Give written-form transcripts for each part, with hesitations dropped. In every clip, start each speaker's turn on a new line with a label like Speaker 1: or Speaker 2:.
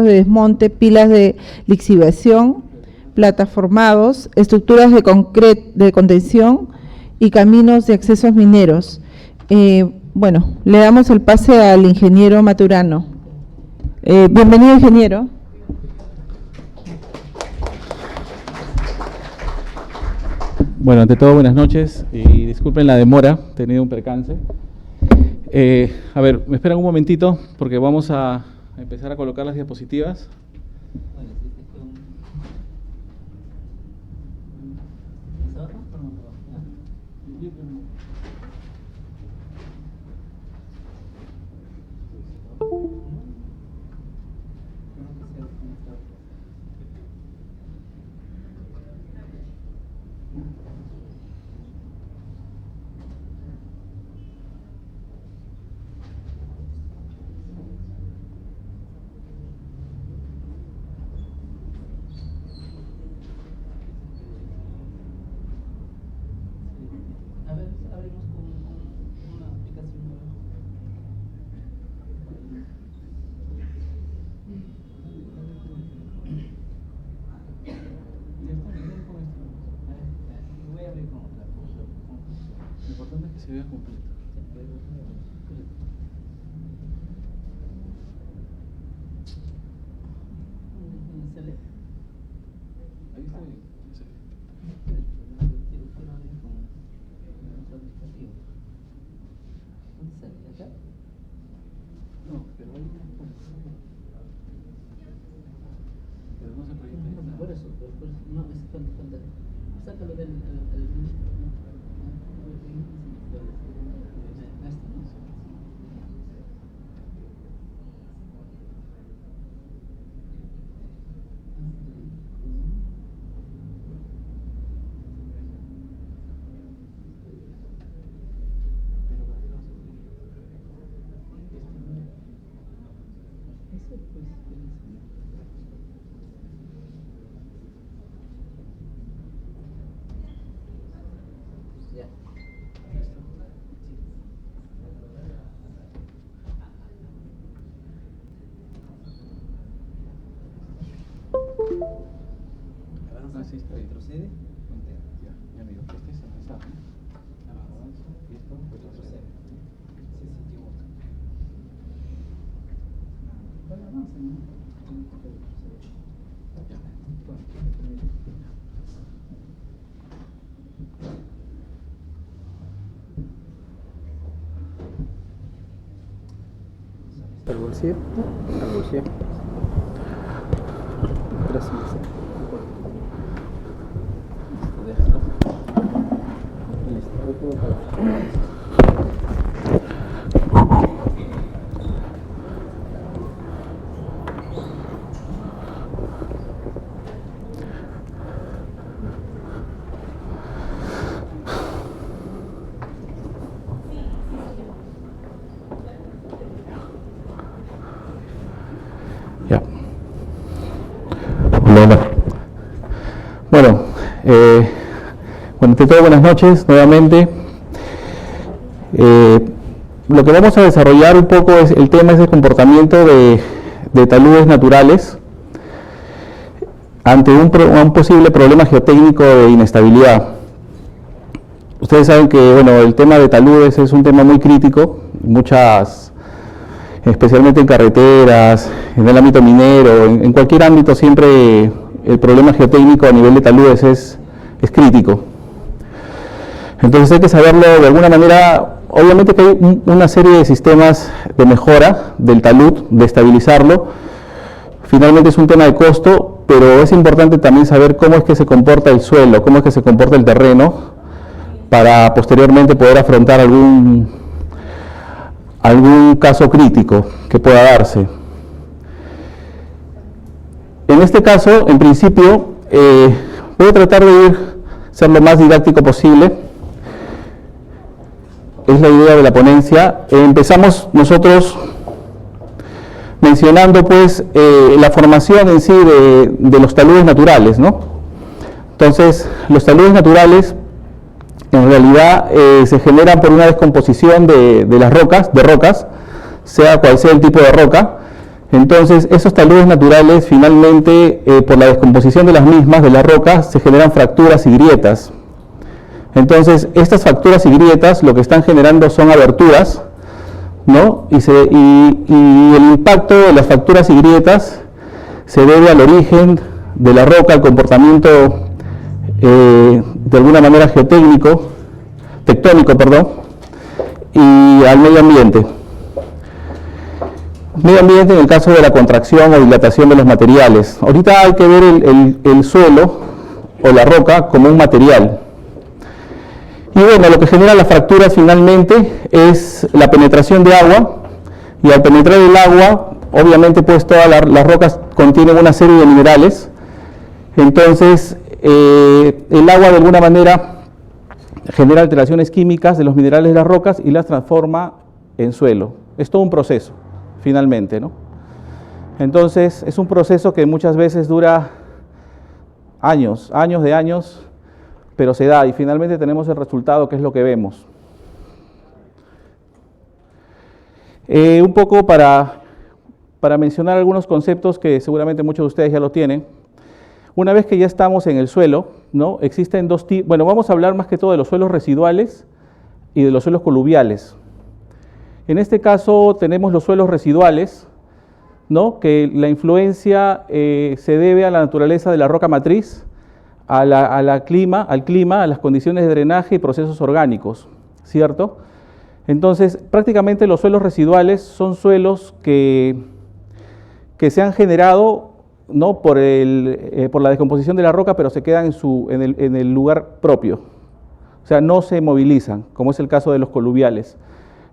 Speaker 1: de desmonte, pilas de lixiviación, plataformados, estructuras de contención y caminos de accesos mineros. Bueno, le damos el pase al ingeniero Maturano. Bienvenido, ingeniero.
Speaker 2: Bueno, ante todo, buenas noches y disculpen la demora, he tenido un percance. A ver, me esperan un momentito porque vamos a empezar a colocar las diapositivas. Lo importante es que se vea completo. Ahí está bien. No, pero ahí pero no se proyecta.
Speaker 3: Por eso, no, es falta. Sácalo del
Speaker 2: Sí, está bien.
Speaker 3: retrocede,
Speaker 2: Ya me dijo que estés avanzado, ¿no? Avanza, y esto retrocede.
Speaker 3: se equivoca. Bueno, avanza, ¿no?
Speaker 4: Al bolsillo. Al bolsillo. Gracias.
Speaker 2: Ya. Bueno, ante todo, buenas noches nuevamente. Lo que vamos a desarrollar un poco es el tema, es el comportamiento de taludes naturales ante un posible problema geotécnico de inestabilidad. Ustedes saben que el tema de taludes es un tema muy crítico, especialmente en carreteras, en el ámbito minero, en cualquier ámbito siempre el problema geotécnico a nivel de taludes es crítico. Entonces hay que saberlo de alguna manera. Obviamente que hay una serie de sistemas de mejora del talud, de estabilizarlo. Finalmente es un tema de costo, pero es importante también saber cómo es que se comporta el suelo, cómo es que se comporta el terreno, para posteriormente poder afrontar algún caso crítico que pueda darse. En este caso, en principio, voy a tratar de ser lo más didáctico posible. Es la idea de la ponencia. Empezamos nosotros mencionando pues la formación en sí de los taludes naturales, ¿no? Entonces, los taludes naturales en realidad se generan por una descomposición de las rocas, sea cual sea el tipo de roca. Entonces, esos taludes naturales, finalmente, por la descomposición de las mismas, de la roca, se generan fracturas y grietas. Entonces, estas fracturas y grietas lo que están generando son aberturas, ¿no? Y el impacto de las fracturas y grietas se debe al origen de la roca, al comportamiento, de alguna manera, tectónico, y al medio ambiente. Medio ambiente en el caso de la contracción o dilatación de los materiales. Ahorita hay que ver el suelo o la roca como un material. Y bueno, lo que genera las fracturas finalmente es la penetración de agua, y al penetrar el agua, obviamente pues todas las rocas contienen una serie de minerales. Entonces el agua de alguna manera genera alteraciones químicas de los minerales de las rocas y las transforma en suelo. Es todo un proceso, finalmente, ¿no? Entonces es un proceso que muchas veces dura años, pero se da y finalmente tenemos el resultado, que es lo que vemos. Un poco para mencionar algunos conceptos que seguramente muchos de ustedes ya lo tienen. Una vez que ya estamos en el suelo, ¿no? Existen dos tipos. Bueno, vamos a hablar más que todo de los suelos residuales y de los suelos coluviales. En este caso tenemos los suelos residuales, ¿no? Que la influencia se debe a la naturaleza de la roca matriz, al clima, a las condiciones de drenaje y procesos orgánicos, ¿cierto? Entonces, prácticamente los suelos residuales son suelos que se han generado, ¿no? por la descomposición de la roca, pero se quedan en el lugar propio. O sea, no se movilizan, como es el caso de los coluviales.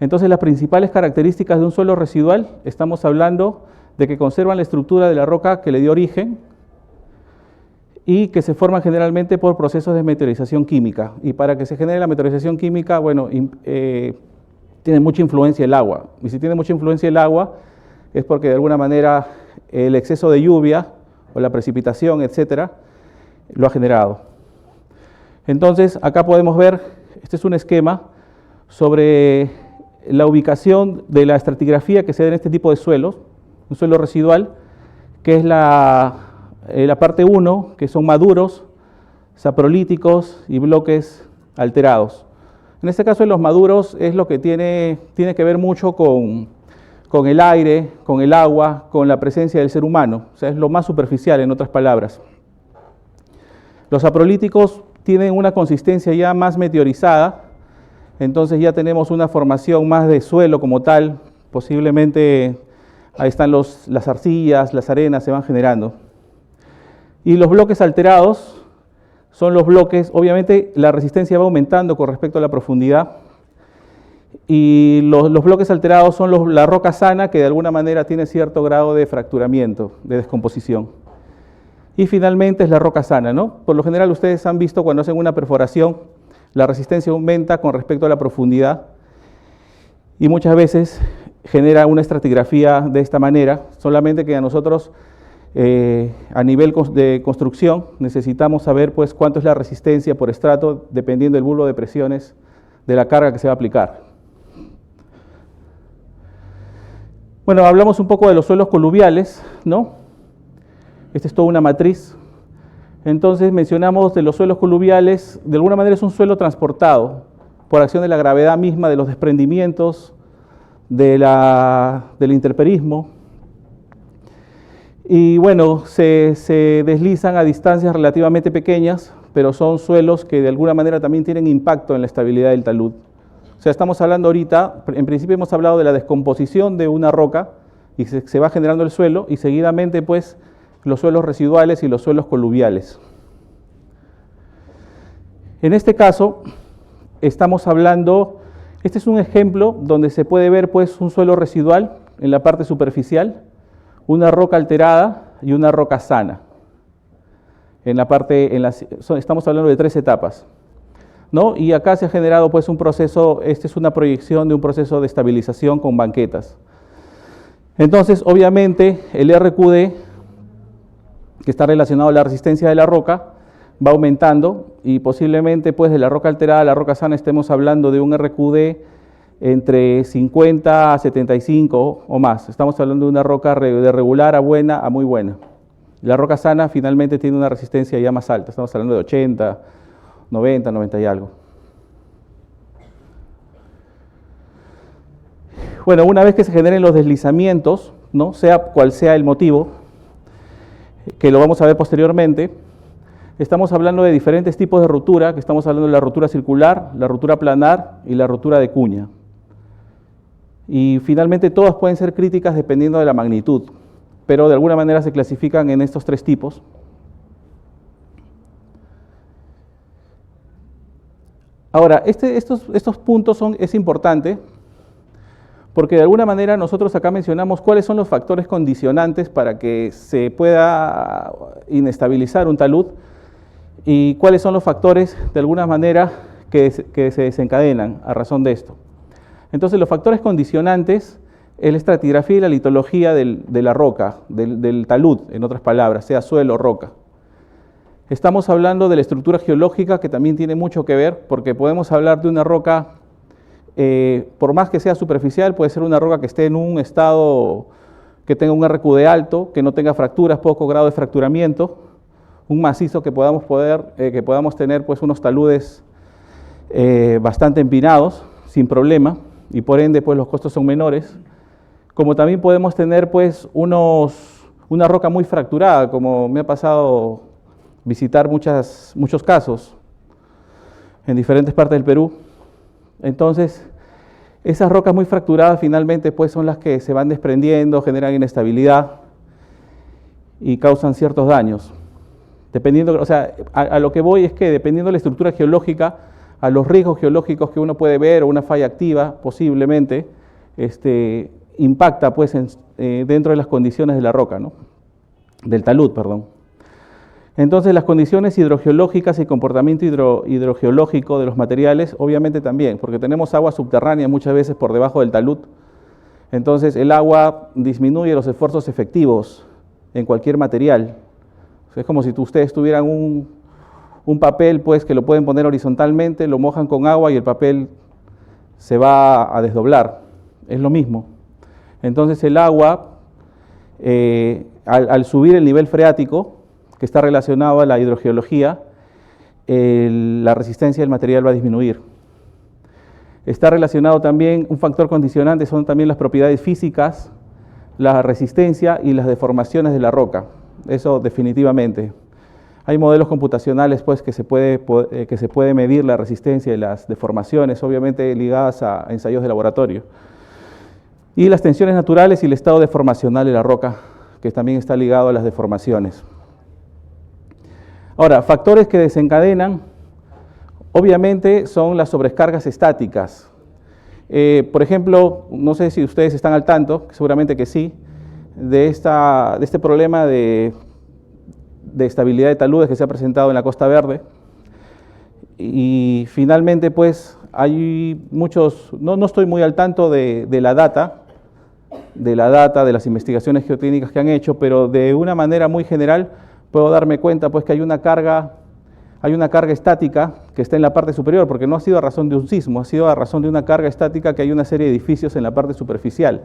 Speaker 2: Entonces, las principales características de un suelo residual, estamos hablando de que conservan la estructura de la roca que le dio origen y que se forman generalmente por procesos de meteorización química. Y para que se genere la meteorización química, bueno, tiene mucha influencia el agua. Y si tiene mucha influencia el agua, es porque de alguna manera el exceso de lluvia o la precipitación, etcétera, lo ha generado. Entonces, acá podemos ver, este es un esquema sobre la ubicación de la estratigrafía que se da en este tipo de suelos, un suelo residual, que es la parte 1, que son maduros, saprolíticos y bloques alterados. En este caso, en los maduros es lo que tiene que ver mucho con el aire, con el agua, con la presencia del ser humano. O sea, es lo más superficial, en otras palabras. Los saprolíticos tienen una consistencia ya más meteorizada, entonces ya tenemos una formación más de suelo como tal, posiblemente ahí están las arcillas, las arenas se van generando. Y los bloques alterados son los bloques, obviamente la resistencia va aumentando con respecto a la profundidad, y los bloques alterados son la roca sana, que de alguna manera tiene cierto grado de fracturamiento, de descomposición. Y finalmente es la roca sana, ¿no? Por lo general ustedes han visto cuando hacen una perforación, la resistencia aumenta con respecto a la profundidad y muchas veces genera una estratigrafía de esta manera, solamente que a nosotros a nivel de construcción necesitamos saber pues cuánto es la resistencia por estrato dependiendo del bulbo de presiones de la carga que se va a aplicar. Bueno, hablamos un poco de los suelos coluviales, ¿no? Esta es toda una matriz. Entonces mencionamos de los suelos coluviales, de alguna manera es un suelo transportado por acción de la gravedad misma, de los desprendimientos, del interperismo. Y bueno, se deslizan a distancias relativamente pequeñas, pero son suelos que de alguna manera también tienen impacto en la estabilidad del talud. O sea, estamos hablando ahorita, en principio hemos hablado de la descomposición de una roca y se va generando el suelo y seguidamente pues los suelos residuales y los suelos coluviales. En este caso estamos hablando, este es un ejemplo donde se puede ver pues un suelo residual en la parte superficial, una roca alterada y una roca sana. Estamos hablando de 3 etapas, ¿no? Y acá se ha generado pues un proceso, esta es una proyección de un proceso de estabilización con banquetas. Entonces, obviamente, el RQD, que está relacionado a la resistencia de la roca, va aumentando y posiblemente pues de la roca alterada a la roca sana estemos hablando de un RQD entre 50 a 75 o más. Estamos hablando de una roca de regular a buena a muy buena. La roca sana finalmente tiene una resistencia ya más alta. Estamos hablando de 80, 90, 90 y algo. Bueno, una vez que se generen los deslizamientos, ¿no? Sea cual sea el motivo, que lo vamos a ver posteriormente, estamos hablando de diferentes tipos de ruptura, que estamos hablando de la ruptura circular, la ruptura planar y la ruptura de cuña. Y finalmente todas pueden ser críticas dependiendo de la magnitud, pero de alguna manera se clasifican en estos tres tipos. Ahora, estos puntos es importante porque de alguna manera nosotros acá mencionamos cuáles son los factores condicionantes para que se pueda inestabilizar un talud y cuáles son los factores de alguna manera que se desencadenan a razón de esto. Entonces los factores condicionantes es la estratigrafía y la litología de la roca, del talud, en otras palabras, sea suelo o roca. Estamos hablando de la estructura geológica que también tiene mucho que ver porque podemos hablar de una roca, por más que sea superficial, puede ser una roca que esté en un estado que tenga un RQD alto, que no tenga fracturas, poco grado de fracturamiento, un macizo que podamos tener pues unos taludes bastante empinados, sin problema, y por ende pues los costos son menores, como también podemos tener pues una roca muy fracturada, como me ha pasado visitar muchos casos en diferentes partes del Perú. Entonces, esas rocas muy fracturadas finalmente pues son las que se van desprendiendo, generan inestabilidad y causan ciertos daños. Dependiendo, o sea, a lo que voy es que dependiendo de la estructura geológica, a los riesgos geológicos que uno puede ver o una falla activa posiblemente, impacta pues dentro de las condiciones de la roca, ¿no? Del talud, perdón. Entonces las condiciones hidrogeológicas y comportamiento hidrogeológico de los materiales, obviamente también, porque tenemos agua subterránea muchas veces por debajo del talud. Entonces el agua disminuye los esfuerzos efectivos en cualquier material. O sea, es como si ustedes tuvieran un papel pues que lo pueden poner horizontalmente, lo mojan con agua y el papel se va a desdoblar. Es lo mismo. Entonces el agua, al subir el nivel freático, que está relacionado a la hidrogeología, la resistencia del material va a disminuir. Está relacionado también, un factor condicionante son también las propiedades físicas, la resistencia y las deformaciones de la roca. Eso definitivamente. Hay modelos computacionales pues, que se puede medir la resistencia y las deformaciones, obviamente ligadas a ensayos de laboratorio. Y las tensiones naturales y el estado deformacional de la roca, que también está ligado a las deformaciones. Ahora, factores que desencadenan, obviamente, son las sobrecargas estáticas. Por ejemplo, no sé si ustedes están al tanto, seguramente que sí, de este problema de estabilidad de taludes que se ha presentado en la Costa Verde. Y finalmente, pues, hay muchos, no estoy muy al tanto de la data, de las investigaciones geotécnicas que han hecho, pero de una manera muy general puedo darme cuenta pues que hay una carga estática que está en la parte superior, porque no ha sido a razón de un sismo, ha sido a razón de una carga estática que hay una serie de edificios en la parte superficial.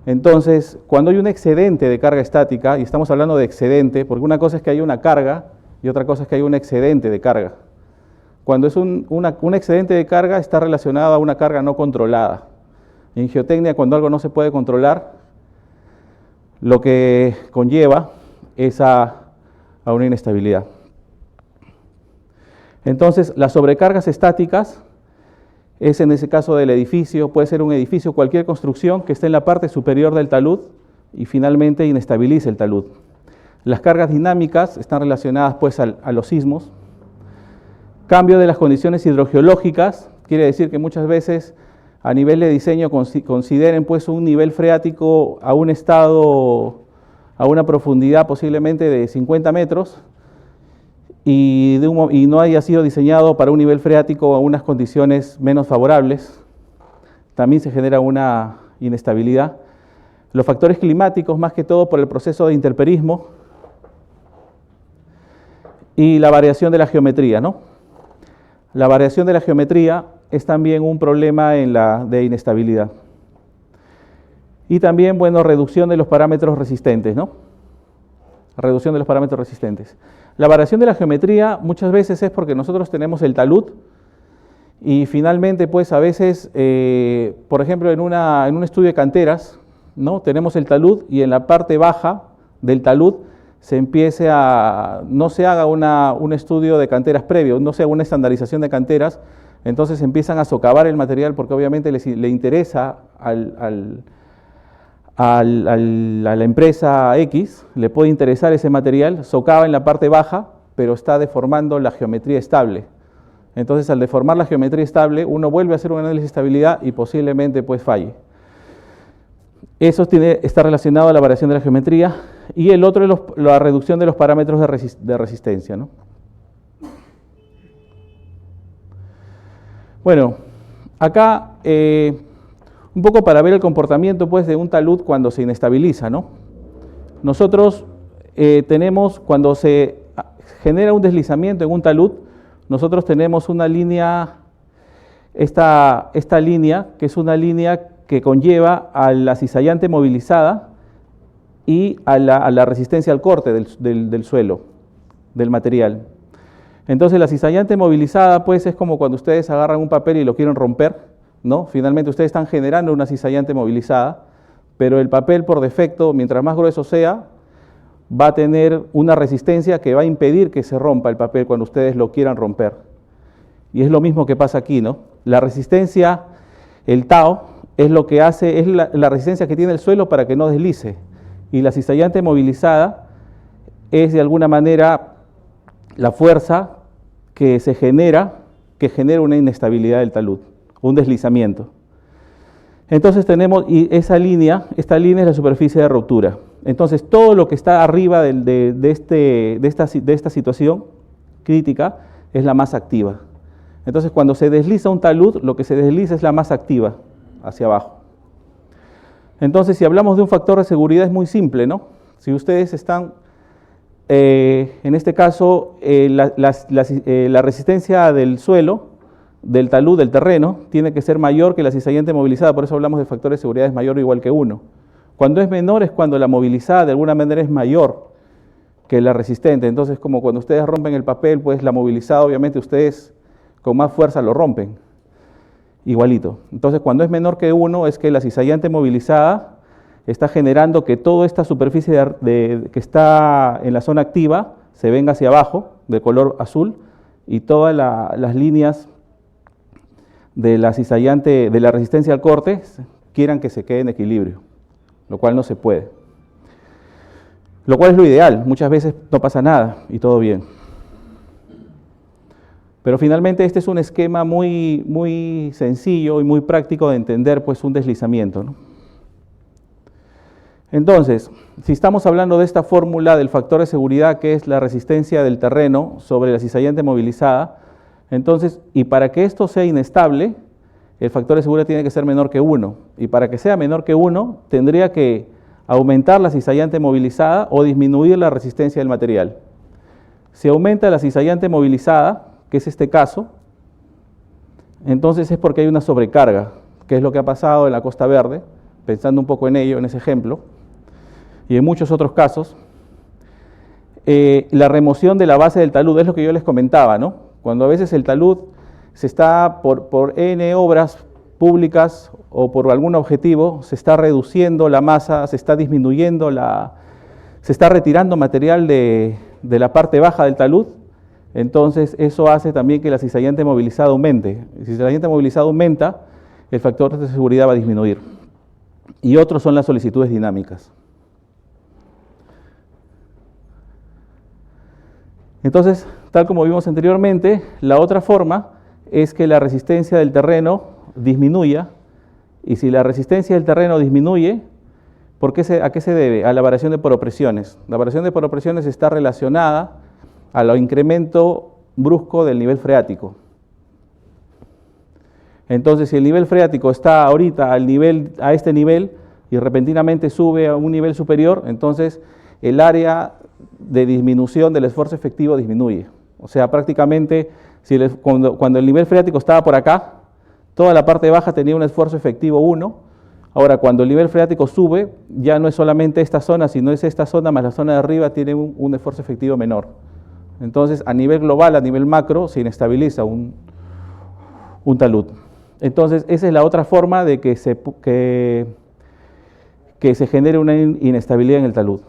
Speaker 2: Entonces, cuando hay un excedente de carga estática, y estamos hablando de excedente, porque una cosa es que hay una carga y otra cosa es que hay un excedente de carga. Cuando es un excedente de carga está relacionado a una carga no controlada. En geotecnia, cuando algo no se puede controlar, lo que conlleva es a una inestabilidad. Entonces, las sobrecargas estáticas es en ese caso del edificio, puede ser un edificio, cualquier construcción que esté en la parte superior del talud y finalmente inestabilice el talud. Las cargas dinámicas están relacionadas pues a los sismos. Cambio de las condiciones hidrogeológicas, quiere decir que muchas veces a nivel de diseño consideren pues un nivel freático a un estado, a una profundidad posiblemente de 50 metros y no haya sido diseñado para un nivel freático a unas condiciones menos favorables, también se genera una inestabilidad. Los factores climáticos, más que todo por el proceso de interperismo y la variación de la geometría, ¿no? La variación de la geometría es también un problema de inestabilidad. Y también, bueno, reducción de los parámetros resistentes, ¿no? Reducción de los parámetros resistentes. La variación de la geometría muchas veces es porque nosotros tenemos el talud y finalmente, pues a veces, por ejemplo, en un estudio de canteras, ¿no? Tenemos el talud y en la parte baja del talud no se haga un estudio de canteras previo, no se haga una estandarización de canteras, entonces empiezan a socavar el material porque obviamente le interesa a la empresa X, le puede interesar ese material, socava en la parte baja, pero está deformando la geometría estable. Entonces, al deformar la geometría estable, uno vuelve a hacer un análisis de estabilidad y posiblemente pues falle. Eso está relacionado a la variación de la geometría, y el otro es la reducción de los parámetros de resistencia, ¿no? Bueno, acá un poco para ver el comportamiento pues, de un talud cuando se inestabiliza, ¿no? Nosotros tenemos, cuando se genera un deslizamiento en un talud, nosotros tenemos una línea, esta línea, que es una línea que conlleva a la cizallante movilizada y a la resistencia al corte del suelo, del material. Entonces la cizallante movilizada pues es como cuando ustedes agarran un papel y lo quieren romper, ¿no? Finalmente ustedes están generando una cizallante movilizada, pero el papel por defecto, mientras más grueso sea, va a tener una resistencia que va a impedir que se rompa el papel cuando ustedes lo quieran romper. Y es lo mismo que pasa aquí, ¿no? La resistencia, el tau, es lo que hace, es la resistencia que tiene el suelo para que no deslice. Y la cizallante movilizada es de alguna manera la fuerza que genera una inestabilidad del talud, un deslizamiento. Entonces tenemos, y esta línea es la superficie de ruptura. Entonces todo lo que está arriba de esta situación crítica es la masa activa. Entonces cuando se desliza un talud, lo que se desliza es la masa activa hacia abajo. Entonces si hablamos de un factor de seguridad es muy simple, ¿no? Si ustedes están, en este caso, la resistencia del suelo, del talud, del terreno, tiene que ser mayor que la cizallante movilizada, por eso hablamos de factor de seguridad es mayor o igual que 1. Cuando es menor es cuando la movilizada de alguna manera es mayor que la resistente. Entonces, como cuando ustedes rompen el papel, pues la movilizada obviamente ustedes con más fuerza lo rompen. Igualito. Entonces, cuando es menor que 1 es que la cizallante movilizada está generando que toda esta superficie que está en la zona activa se venga hacia abajo, de color azul, y todas las líneas de la cizallante, de la resistencia al corte, quieran que se quede en equilibrio, lo cual no se puede. Lo cual es lo ideal, muchas veces no pasa nada y todo bien. Pero finalmente este es un esquema muy, muy sencillo y muy práctico de entender pues, un deslizamiento, ¿no? Entonces, si estamos hablando de esta fórmula del factor de seguridad que es la resistencia del terreno sobre la cizallante movilizada, entonces, y para que esto sea inestable, el factor de seguridad tiene que ser menor que 1. Y para que sea menor que 1, tendría que aumentar la cizallante movilizada o disminuir la resistencia del material. Si aumenta la cizallante movilizada, que es este caso, entonces es porque hay una sobrecarga, que es lo que ha pasado en la Costa Verde, pensando un poco en ello, en ese ejemplo, y en muchos otros casos. La remoción de la base del talud es lo que yo les comentaba, ¿no? Cuando a veces el talud se está, por N obras públicas o por algún objetivo, se está reduciendo la masa, se está disminuyendo, se está retirando material de la parte baja del talud, entonces eso hace también que la cizallante movilizada aumente. Si la cizallante movilizada aumenta, el factor de seguridad va a disminuir. Y otros son las solicitudes dinámicas. Entonces, tal como vimos anteriormente, la otra forma es que la resistencia del terreno disminuya, y si la resistencia del terreno disminuye, ¿a qué se debe? A la variación de poropresiones. La variación de poropresiones está relacionada al incremento brusco del nivel freático. Entonces, si el nivel freático está ahorita a este nivel y repentinamente sube a un nivel superior, entonces el área de disminución del esfuerzo efectivo disminuye. O sea, prácticamente cuando el nivel freático estaba por acá, Toda la parte baja tenía un esfuerzo efectivo 1. Ahora, cuando el nivel freático sube, ya no es solamente esta zona, sino es esta zona más la zona de arriba tiene un esfuerzo efectivo menor. Entonces, a nivel global, a nivel macro, se inestabiliza un talud. Entonces, esa es la otra forma de que se genere una inestabilidad en el talud.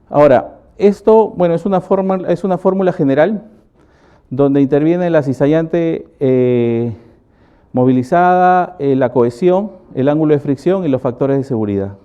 Speaker 2: Ahora, esto, bueno, es una fórmula general donde interviene la cizallante movilizada, la cohesión, el ángulo de fricción y los factores de seguridad.